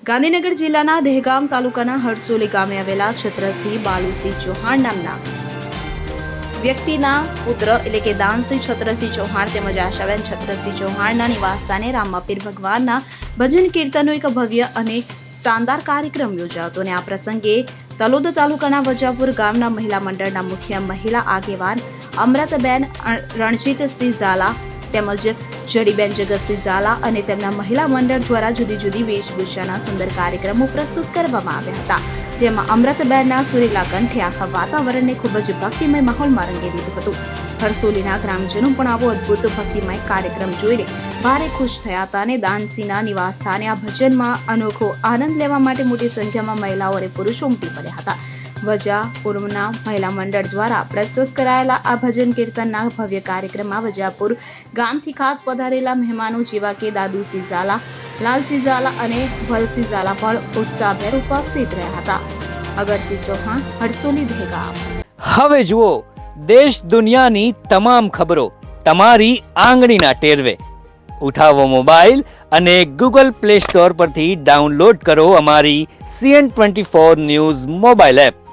ગાંધીનગર જિલ્લાના દહેગામ તાલુકાના હરસોલી ગામે આવેલા છત્રસિંહ બાલુસિંહ ચૌહાણ નામના વ્યક્તિના પુત્ર એટલે કે દાનસિંહ છત્રસિંહ ચૌહાણ તેમજ આશાબેન છત્રસિંહ ચૌહાણના નિવાસસ્થાને રામાપીર ભગવાનના ભજન કીર્તનનો એક ભવ્ય અને શાનદાર કાર્યક્રમ યોજાયો હતો અને આ પ્રસંગે તલોદ તાલુકાના વજાપુર ગામના મહિલા મંડળના મુખ્ય મહિલા આગેવાન અમૃતબેન રણજીતસિંહ ઝાલા તેમજ જડીબેન જગતસિંહ ઝાલા અને તેમના મહિલા મંડળ દ્વારા જુદી જુદી વેશભૂષાના સુંદર કાર્યક્રમો પ્રસ્તુત કરવામાં આવ્યા હતા, જેમાં અમૃતબેનના સુરીલા કંઠે આખા વાતાવરણને ખૂબ જ ભક્તિમય માહોલમાં રંગી દીધું હતું. હરસોલીના ગ્રામજનો પણ આવો અદ્ભુત ભક્તિમય કાર્યક્રમ જોઈને ભારે ખુશ થયા હતા અને દાનસિંહના નિવાસ સ્થાને આ ભજનમાં અનોખો આનંદ લેવા માટે મોટી સંખ્યામાં મહિલાઓ અને પુરુષો ઉમટી પડ્યા હતા. વજાપુરના મહિલા મંડળ દ્વારા પ્રસ્તુત કરાયેલા આ ભજન કીર્તનના ભવ્ય કાર્યક્રમમાં વજાપુર ગામથી ખાસ પધારેલા મહેમાનો જેવા કે દાદુસિંહ ઝાલા, લાલસિંહ ઝાલા અને ભલસિંહ ઝાલા પણ ઉત્સાહભેર ઉપસ્થિત રહ્યા હતા. અગરસિંહ ચૌહાણ, હરસોલી દહેગામ. હવે જુઓ દેશ દુનિયાની તમામ ખબરો તમારી આંગળીના ટેરવે. ઉઠાવો મોબાઈલ અને ગૂગલ પ્લે સ્ટોર પરથી ડાઉનલોડ કરો અમારી CN24 ન્યૂઝ મોબાઈલ એપ.